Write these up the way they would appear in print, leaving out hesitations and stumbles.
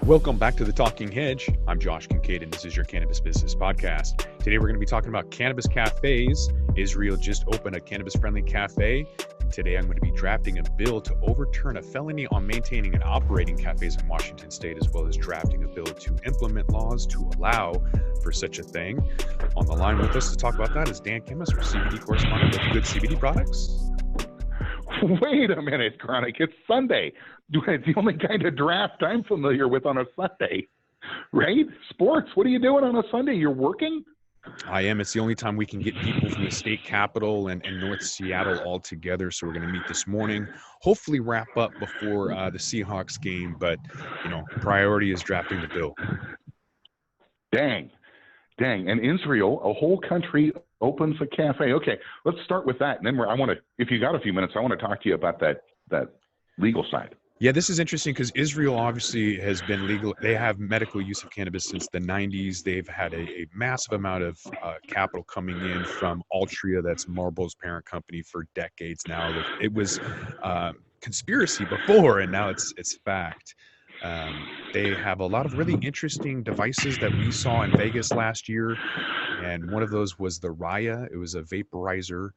Welcome back to the Talking Hedge. I'm Josh Kincaid, and this is your Cannabis Business Podcast. Today, we're going to be talking about cannabis cafes. Israel just opened a cannabis-friendly cafe. Today, I'm going to be drafting a bill to overturn a felony on maintaining and operating cafes in Washington State, as well as drafting a bill to implement laws to allow for such a thing. On the line with us to talk about that is Dan Kimmis, our CBD correspondent with Good CBD Products. Wait a minute, Chronic. It's Sunday. It's the only kind of draft I'm familiar with on a Sunday, right? Sports. What are you doing on a Sunday? You're working? I am. It's the only time we can get people from the state capitol and North Seattle all together. So we're going to meet this morning, hopefully wrap up before the Seahawks game. But, priority is drafting the bill. Dang. And Israel, a whole country opens a cafe. Okay, let's start with that. And then if you got a few minutes, I want to talk to you about that legal side. Yeah, this is interesting because Israel obviously has been legal. They have medical use of cannabis since the 90s. They've had a massive amount of capital coming in from Altria, that's Marlboro's parent company, for decades now. It was conspiracy before, and now it's fact. They have a lot of really interesting devices that we saw in Vegas last year, and one of those was the Raya. It was a vaporizer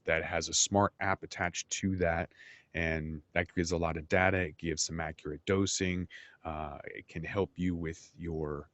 that has a smart app attached to that, and that gives a lot of data. It gives some accurate dosing. It can help you with your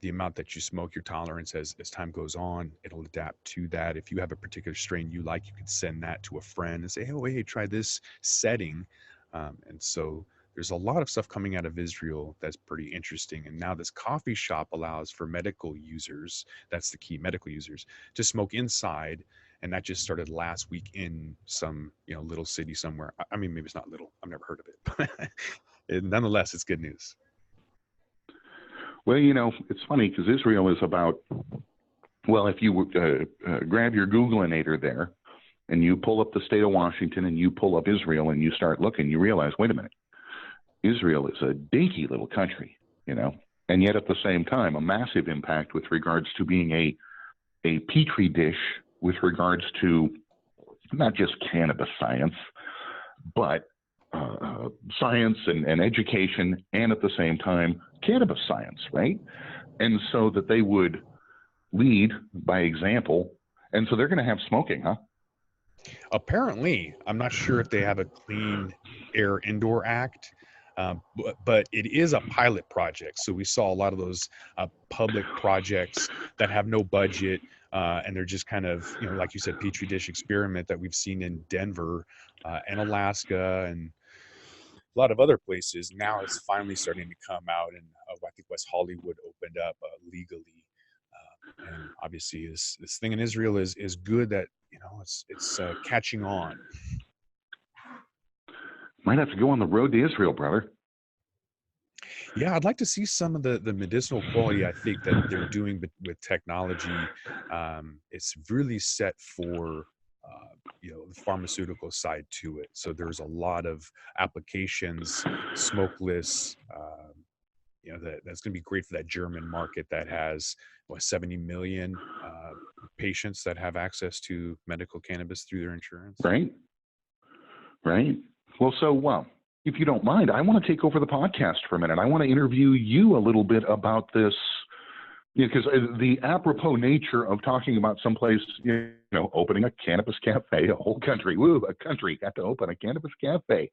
the amount that you smoke, your tolerance as time goes on. It'll adapt to that. If you have a particular strain you like, you can send that to a friend and say, hey, try this setting. And so there's a lot of stuff coming out of Israel that's pretty interesting. And now this coffee shop allows for medical users, that's the key, medical users, to smoke inside. And that just started last week in some, little city somewhere. I mean, maybe it's not little. I've never heard of it. But nonetheless, it's good news. Well, it's funny because Israel is about, if you grab your Googleinator there, and you pull up the state of Washington and you pull up Israel and you start looking, you realize, wait a minute, Israel is a dinky little country, and yet at the same time, a massive impact with regards to being a petri dish with regards to not just cannabis science, but science and education, and at the same time, cannabis science, right? And so that they would lead by example. And so they're going to have smoking, huh? Apparently, I'm not sure if they have a Clean Air Indoor Act, but it is a pilot project. So we saw a lot of those public projects that have no budget, and they're just kind of, like you said, petri dish experiment that we've seen in Denver and Alaska and a lot of other places. Now it's finally starting to come out, and I think West Hollywood opened up legally. And obviously, this thing in Israel is good that it's catching on. Might have to go on the road to Israel, brother. Yeah, I'd like to see some of the medicinal quality I think that they're doing with technology. It's really set for the pharmaceutical side to it. So there's a lot of applications, smokeless. That's going to be great for that German market that has 70 million patients that have access to medical cannabis through their insurance. Right. Well, if you don't mind, I want to take over the podcast for a minute. I want to interview you a little bit about this, because the apropos nature of talking about someplace, opening a cannabis cafe, a whole country, a country got to open a cannabis cafe.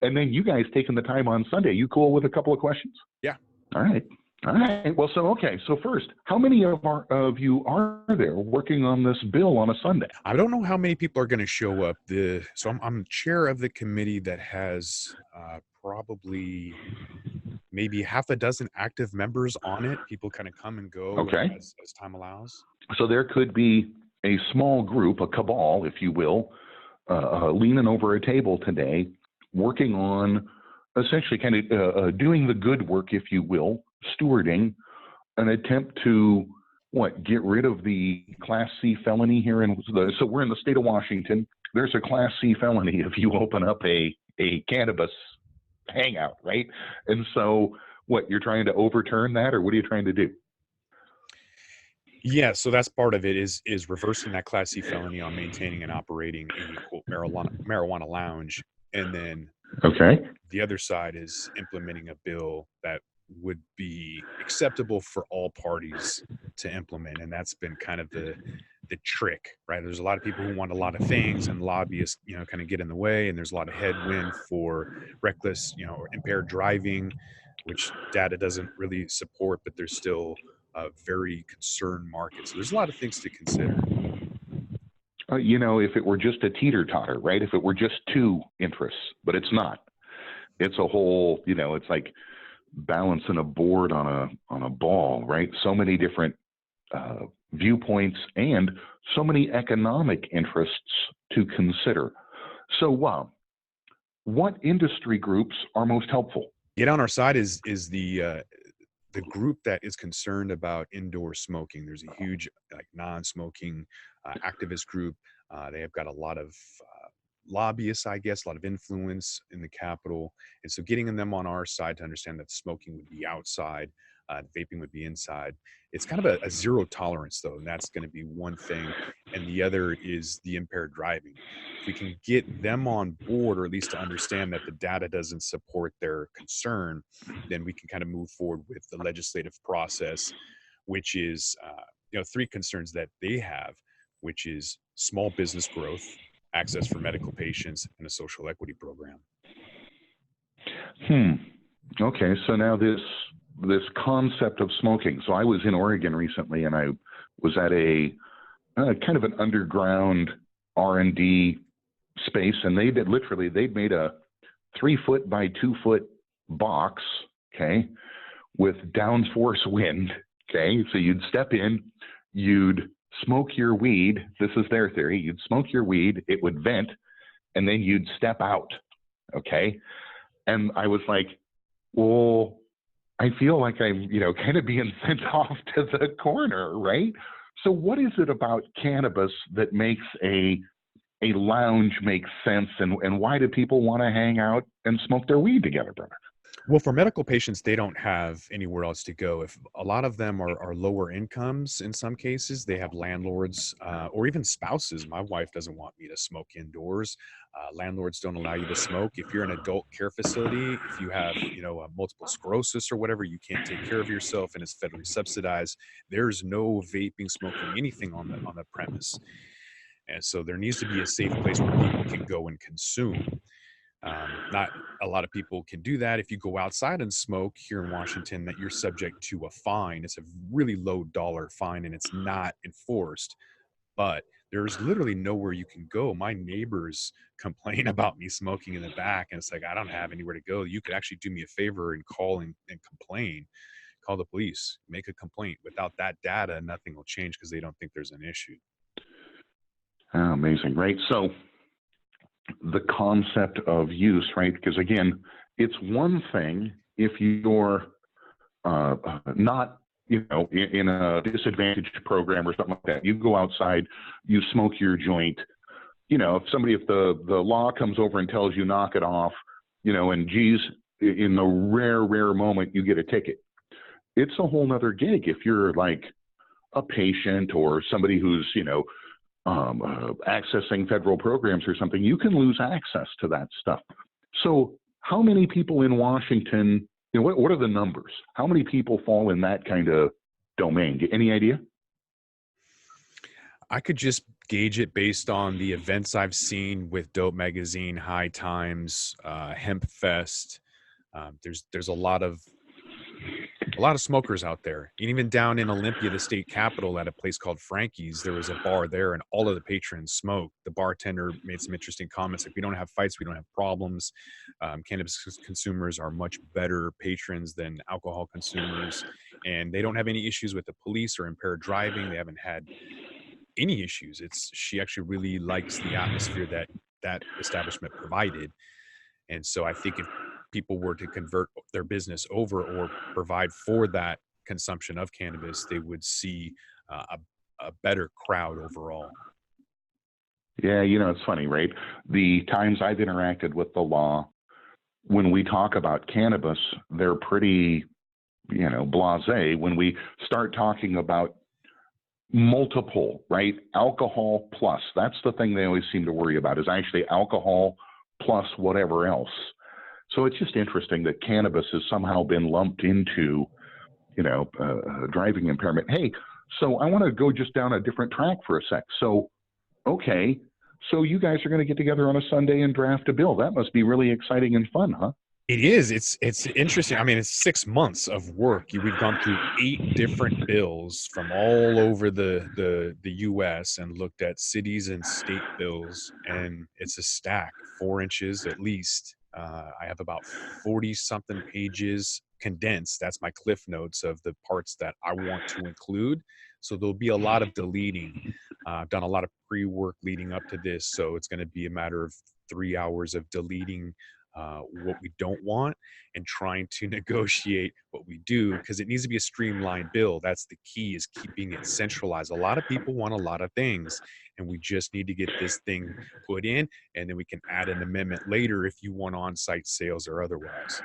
And then you guys taking the time on Sunday. You cool with a couple of questions? Yeah. All right. Well, so first, how many of you are there working on this bill on a Sunday? I don't know how many people are going to show up. So I'm chair of the committee that has probably maybe half a dozen active members on it. People kind of come and go as time allows. So there could be a small group, a cabal, if you will, leaning over a table today, working on essentially kind of doing the good work, if you will, stewarding an attempt to get rid of the Class C felony here so we're in the state of Washington. There's a Class C felony if you open up a cannabis hangout, right? And so you're trying to overturn that, or what are you trying to do? Yeah, so that's part of it is reversing that Class C felony on maintaining and operating a quote marijuana lounge, and then Okay. The other side is implementing a bill that would be acceptable for all parties to implement, and that's been kind of the trick, right? There's a lot of people who want a lot of things, and lobbyists, kind of get in the way, and there's a lot of headwind for reckless, or impaired driving, which data doesn't really support, but there's still a very concerned market. So there's a lot of things to consider. If it were just a teeter-totter, right? If it were just two interests, but it's not. It's a whole, it's like balancing a board on a ball, right? So many different viewpoints and so many economic interests to consider. So, what industry groups are most helpful? Get on our side is the group that is concerned about indoor smoking. There's a huge non-smoking activist group. They have got a lot of lobbyists, I guess, a lot of influence in the Capitol. And so getting them on our side to understand that smoking would be outside, vaping would be inside. It's kind of a zero tolerance, though, and that's going to be one thing. And the other is the impaired driving. If we can get them on board, or at least to understand that the data doesn't support their concern, then we can kind of move forward with the legislative process, which is, three concerns that they have, which is small business growth, access for medical patients, and a social equity program. Okay, so now this concept of smoking. So I was in Oregon recently, and I was at a kind of an underground R&D space, and they'd made a 3-foot by 2-foot box, okay, with downforce wind. Okay, so you'd step in, you'd smoke your weed. This is their theory. You'd smoke your weed, it would vent, and then you'd step out. Okay. And I was like, well, I feel like I'm, kind of being sent off to the corner, right? So what is it about cannabis that makes a lounge make sense, and why do people want to hang out and smoke their weed together, brother? Well, for medical patients, they don't have anywhere else to go. If a lot of them are lower incomes, in some cases, they have landlords or even spouses. My wife doesn't want me to smoke indoors. Landlords don't allow you to smoke. If you're an adult care facility, if you have, multiple sclerosis or whatever, you can't take care of yourself and it's federally subsidized. There's no vaping, smoking, anything on the premise. And so there needs to be a safe place where people can go and consume. Not a lot of people can do that. If you go outside and smoke here in Washington, that you're subject to a fine. It's a really low dollar fine and it's not enforced, but there's literally nowhere you can go. My neighbors complain about me smoking in the back, and it's like, I don't have anywhere to go. You could actually do me a favor and call and complain, call the police, make a complaint. Without that data, nothing will change because they don't think there's an issue. Oh, amazing, right? So the concept of use, right? Because again, it's one thing if you're not, in a disadvantaged program or something like that. You go outside, you smoke your joint. If the law comes over and tells you knock it off, and geez, in the rare moment you get a ticket. It's a whole nother gig if you're like a patient or somebody who's, accessing federal programs or something. You can lose access to that stuff. So how many people in Washington, what are the numbers? How many people fall in that kind of domain? Any idea? I could just gauge it based on the events I've seen with Dope Magazine, High Times, Hemp Fest. There's a lot of smokers out there. And even down in Olympia, the state capitol, at a place called Frankie's, there was a bar there and all of the patrons smoked. The bartender made some interesting comments like, we don't have fights, we don't have problems. Cannabis consumers are much better patrons than alcohol consumers, and they don't have any issues with the police or impaired driving. They haven't had any issues. She actually really likes the atmosphere that establishment provided. And so I think if people were to convert their business over or provide for that consumption of cannabis, they would see a better crowd overall. Yeah, it's funny, right? The times I've interacted with the law, when we talk about cannabis, they're pretty, blasé. When we start talking about multiple, right? Alcohol plus, that's the thing they always seem to worry about, is actually alcohol plus whatever else. So it's just interesting that cannabis has somehow been lumped into, driving impairment. Hey, so I want to go just down a different track for a sec. So, okay, so you guys are going to get together on a Sunday and draft a bill. That must be really exciting and fun, huh? It is. It's interesting. I mean, it's 6 months of work. We've gone through 8 different bills from all over the U.S. and looked at cities and state bills, and it's a stack, 4 inches at least. I have about 40 something pages condensed. That's my cliff notes of the parts that I want to include. So there'll be a lot of deleting. I've done a lot of pre-work leading up to this, so it's going to be a matter of 3 hours of deleting what we don't want and trying to negotiate what we do, because it needs to be a streamlined bill. That's the key, is keeping it centralized. A lot of people want a lot of things, and we just need to get this thing put in, and then we can add an amendment later if you want on-site sales or otherwise.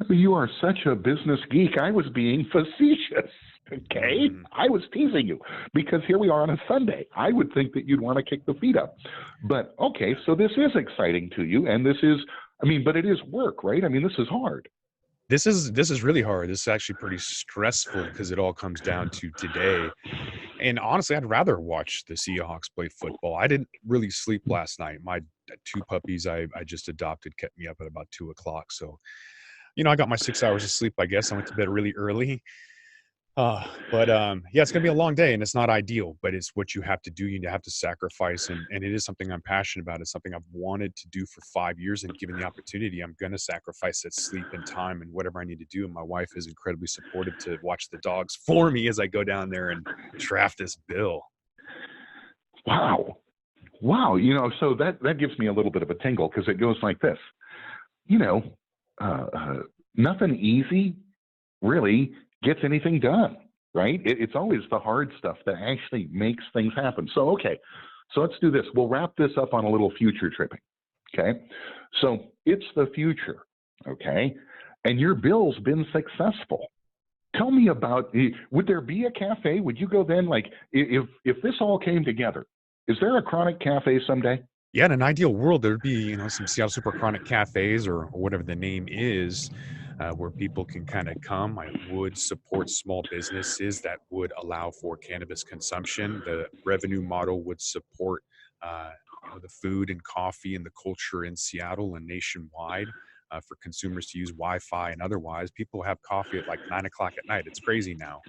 You are such a business geek. I was being facetious. Okay, I was teasing you because here we are on a Sunday. I would think that you'd want to kick the feet up, but okay, so this is exciting to you, and this is, but it is work, right? This is hard. This is really hard. This is actually pretty stressful because it all comes down to today. And honestly, I'd rather watch the Seahawks play football. I didn't really sleep last night. My 2 puppies I just adopted kept me up at about 2:00. So, I got my 6 hours of sleep, I guess. I went to bed really early. But yeah, it's gonna be a long day, and it's not ideal, but it's what you have to do. You have to sacrifice, and it is something I'm passionate about. It's something I've wanted to do for 5 years, and given the opportunity, I'm gonna sacrifice that sleep and time and whatever I need to do. And my wife is incredibly supportive to watch the dogs for me as I go down there and draft this bill. Wow. So that gives me a little bit of a tingle, because it goes like this. Nothing easy really gets anything done, right? It's always the hard stuff that actually makes things happen. So, okay, so let's do this. We'll wrap this up on a little future tripping, okay? So it's the future, okay? And your bill's been successful. Tell me about, would there be a cafe? Would you go then? Like, if this all came together, is there a chronic cafe someday? Yeah, in an ideal world, there'd be, some Seattle Super Chronic cafes or whatever the name is, where people can kind of come. I would support small businesses that would allow for cannabis consumption. The revenue model would support, the food and coffee and the culture in Seattle and nationwide, for consumers to use Wi-Fi and otherwise. People have coffee at like 9:00 at night. It's crazy now.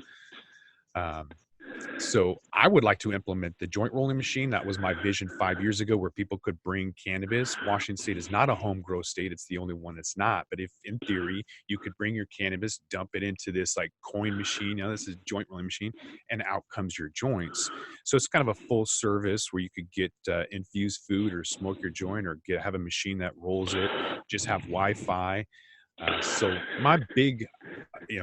So I would like to implement the joint rolling machine. That was my vision 5 years ago, where people could bring cannabis. Washington State is not a home grow state. It's the only one that's not. But if in theory, you could bring your cannabis, dump it into this like coin machine. This is a joint rolling machine, and out comes your joints. So it's kind of a full service where you could get infused food or smoke your joint, or have a machine that rolls it, just have Wi-Fi. So my big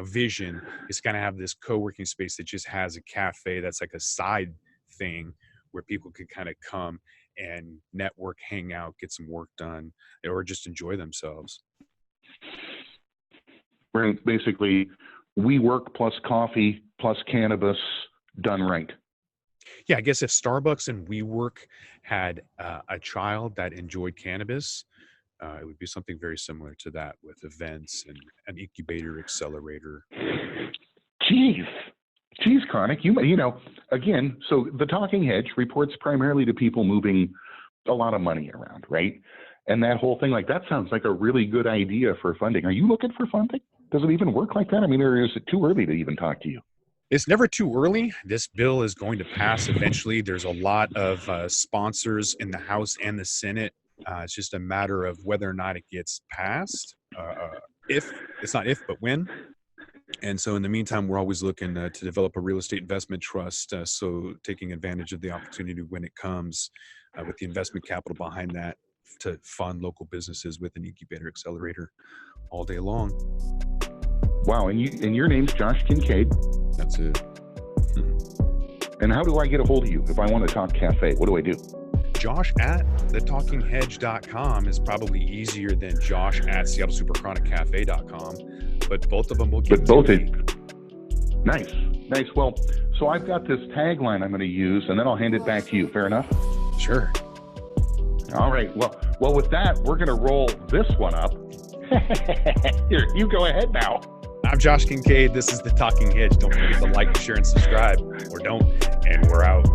vision is kind of have this co-working space that just has a cafe that's like a side thing where people can kind of come and network, hang out, get some work done, or just enjoy themselves. Right. Basically, WeWork plus coffee plus cannabis done right. Yeah, I guess if Starbucks and WeWork had a child that enjoyed cannabis, it would be something very similar to that, with events and an incubator accelerator. Jeez, Chronic, again, so the Talking Hedge reports primarily to people moving a lot of money around, right? And that whole thing, like, that sounds like a really good idea for funding. Are you looking for funding? Does it even work like that? Or is it too early to even talk to you? It's never too early. This bill is going to pass eventually. There's a lot of sponsors in the House and the Senate. It's just a matter of whether or not it gets passed. If it's not if, but when. And so in the meantime, we're always looking to develop a real estate investment trust. So taking advantage of the opportunity when it comes, with the investment capital behind that, to fund local businesses with an incubator accelerator all day long. Wow. And your name's Josh Kincaid. That's it. And how do I get a hold of you if I want to talk cafe? What do I do? Josh at thetalkinghedge.com is probably easier than Josh at SeattleSuperChronicCafe.com, but both of them will get to me. Nice. Well, so I've got this tagline I'm going to use, and then I'll hand it back to you. Fair enough? Sure. All right. Well, Well, with that, we're going to roll this one up. Here, you go ahead now. I'm Josh Kincaid. This is the Talking Hedge. Don't forget to like, share, and subscribe, or don't, and we're out.